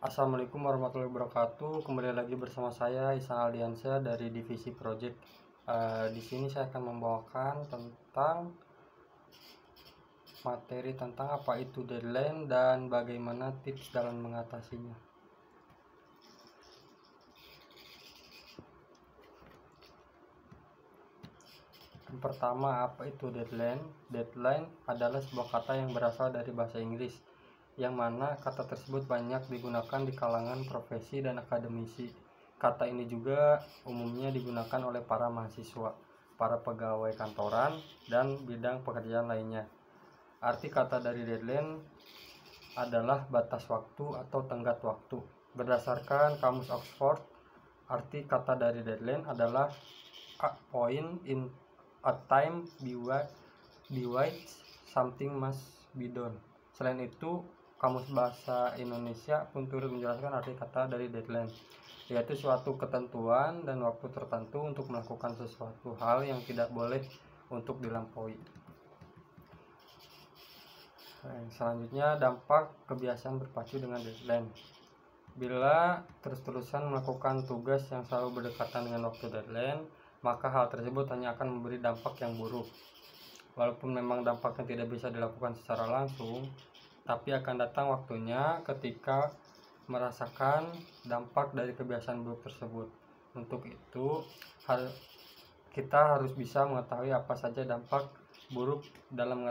Assalamualaikum warahmatullahi wabarakatuh. Kembali lagi bersama saya Ihsan Aldiansyah dari divisi project. Di sini saya akan membawakan tentang materi tentang apa itu deadline dan bagaimana tips dalam mengatasinya. Yang pertama, apa itu deadline? Deadline adalah sebuah kata yang berasal dari bahasa Inggris, yang mana kata tersebut banyak digunakan di kalangan profesi dan akademisi. Kata ini juga umumnya digunakan oleh para mahasiswa, para pegawai kantoran, dan bidang pekerjaan lainnya. Arti kata dari deadline adalah batas waktu atau tenggat waktu. Berdasarkan Kamus Oxford, arti kata dari deadline adalah a point in a time by which something must be done. Selain itu, Kamus Bahasa Indonesia pun turut menjelaskan arti kata dari deadline, yaitu suatu ketentuan dan waktu tertentu untuk melakukan sesuatu hal yang tidak boleh untuk dilampaui. Selanjutnya, dampak kebiasaan berpacu dengan deadline. Bila terus-terusan melakukan tugas yang selalu berdekatan dengan waktu deadline, maka hal tersebut hanya akan memberi dampak yang buruk. Walaupun memang dampaknya tidak bisa dilakukan secara langsung, tapi akan datang waktunya ketika merasakan dampak dari kebiasaan buruk tersebut. Untuk itu, kita harus bisa mengetahui apa saja dampak buruk dalam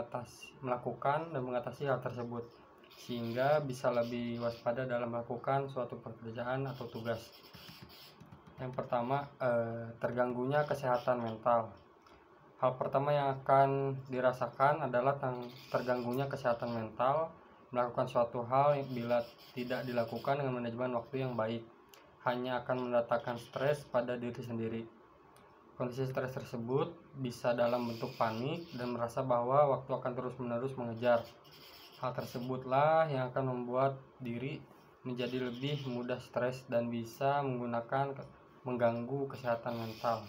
melakukan dan mengatasi hal tersebut, sehingga bisa lebih waspada dalam melakukan suatu pekerjaan atau tugas. Yang pertama, terganggunya kesehatan mental. Hal pertama yang akan dirasakan adalah terganggunya kesehatan mental. Melakukan suatu hal bila tidak dilakukan dengan manajemen waktu yang baik hanya akan mendatangkan stres pada diri sendiri. Kondisi stres tersebut bisa dalam bentuk panik dan merasa bahwa waktu akan terus-menerus mengejar. Hal tersebutlah yang akan membuat diri menjadi lebih mudah stres dan bisa mengganggu kesehatan mental.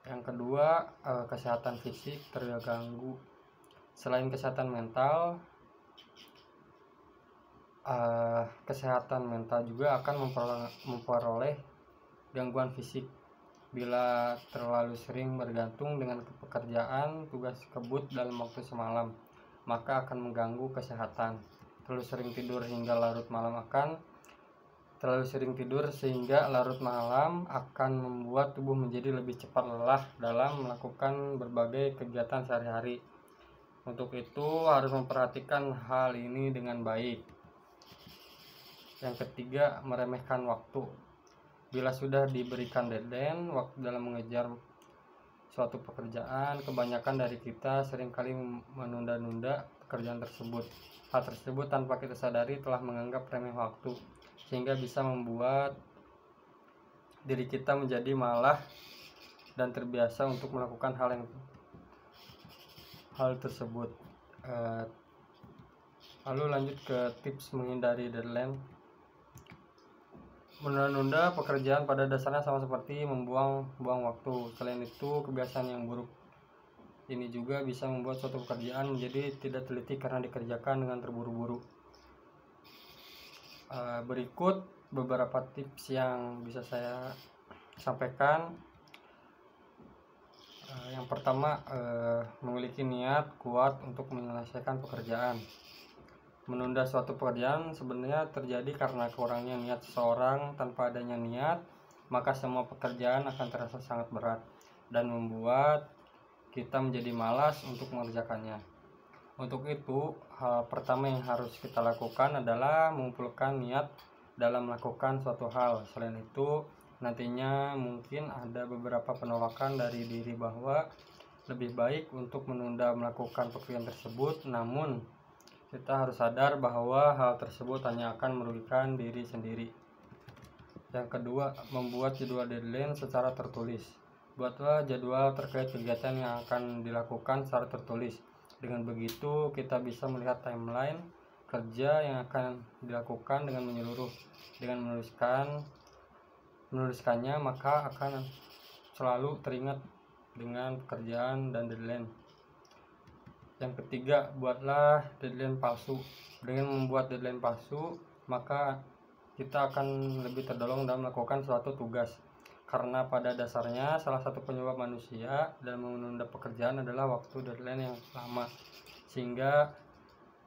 Yang kedua, kesehatan fisik terganggu. Selain kesehatan mental, kesehatan mental juga akan memperoleh gangguan fisik. Bila terlalu sering bergantung dengan pekerjaan tugas kebut dalam waktu semalam, maka akan mengganggu kesehatan. Terlalu sering tidur sehingga larut malam akan membuat tubuh menjadi lebih cepat lelah dalam melakukan berbagai kegiatan sehari-hari. Untuk itu harus memperhatikan hal ini dengan baik. Yang ketiga, meremehkan waktu. Bila sudah diberikan deadline waktu dalam mengejar suatu pekerjaan, kebanyakan dari kita seringkali menunda-nunda pekerjaan tersebut. Hal tersebut tanpa kita sadari telah menganggap remeh waktu, sehingga bisa membuat diri kita menjadi malah dan terbiasa untuk melakukan hal tersebut. Lalu lanjut ke tips menghindari deadline. Menunda-nunda pekerjaan pada dasarnya sama seperti membuang-buang waktu. Selain itu, kebiasaan yang buruk ini juga bisa membuat suatu pekerjaan menjadi tidak teliti karena dikerjakan dengan terburu-buru. Berikut beberapa tips yang bisa saya sampaikan. Yang pertama, memiliki niat kuat untuk menyelesaikan pekerjaan. Menunda suatu pekerjaan sebenarnya terjadi karena kurangnya niat seseorang. Tanpa adanya niat, maka semua pekerjaan akan terasa sangat berat dan membuat kita menjadi malas untuk mengerjakannya. Untuk itu, hal pertama yang harus kita lakukan adalah mengumpulkan niat dalam melakukan suatu hal. Selain itu, nantinya mungkin ada beberapa penolakan dari diri bahwa lebih baik untuk menunda melakukan pekerjaan tersebut, namun kita harus sadar bahwa hal tersebut hanya akan merugikan diri sendiri. Yang kedua, membuat jadwal deadline secara tertulis. Buatlah jadwal terkait kegiatan yang akan dilakukan secara tertulis. Dengan begitu, kita bisa melihat timeline kerja yang akan dilakukan dengan menyeluruh. Dengan menuliskannya, maka akan selalu teringat dengan pekerjaan dan deadline. Yang ketiga, buatlah deadline palsu. Dengan membuat deadline palsu, maka kita akan lebih terdorong dalam melakukan suatu tugas. Karena pada dasarnya salah satu penyebab manusia dalam menunda pekerjaan adalah waktu deadline yang lama, sehingga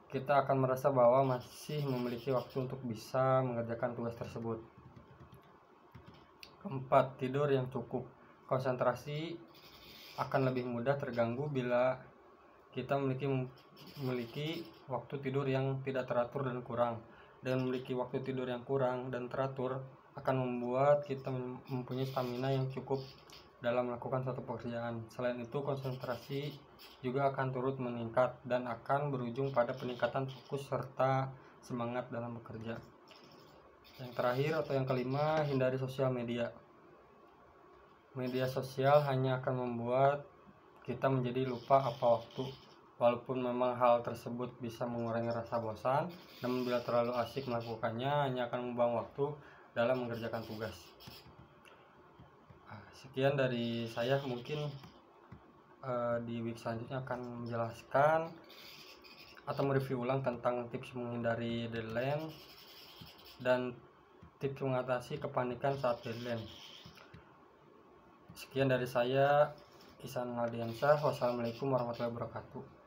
kita akan merasa bahwa masih memiliki waktu untuk bisa mengerjakan tugas tersebut. Keempat, tidur yang cukup. Konsentrasi akan lebih mudah terganggu bila kita memiliki waktu tidur yang tidak teratur dan kurang. Dan memiliki waktu tidur yang kurang dan teratur akan membuat kita mempunyai stamina yang cukup dalam melakukan suatu pekerjaan. Selain itu, konsentrasi juga akan turut meningkat dan akan berujung pada peningkatan fokus serta semangat dalam bekerja. Yang terakhir atau yang kelima, hindari sosial media. Media sosial hanya akan membuat kita menjadi lupa apa waktu. Walaupun memang hal tersebut bisa mengurangi rasa bosan, namun bila terlalu asik melakukannya hanya akan membuang waktu dalam mengerjakan tugas. Sekian dari saya, mungkin di week selanjutnya akan menjelaskan atau mereview ulang tentang tips menghindari deadline dan tips mengatasi kepanikan saat deadline. Sekian dari saya, Ihsan Aldiansyah. Wassalamualaikum warahmatullahi wabarakatuh.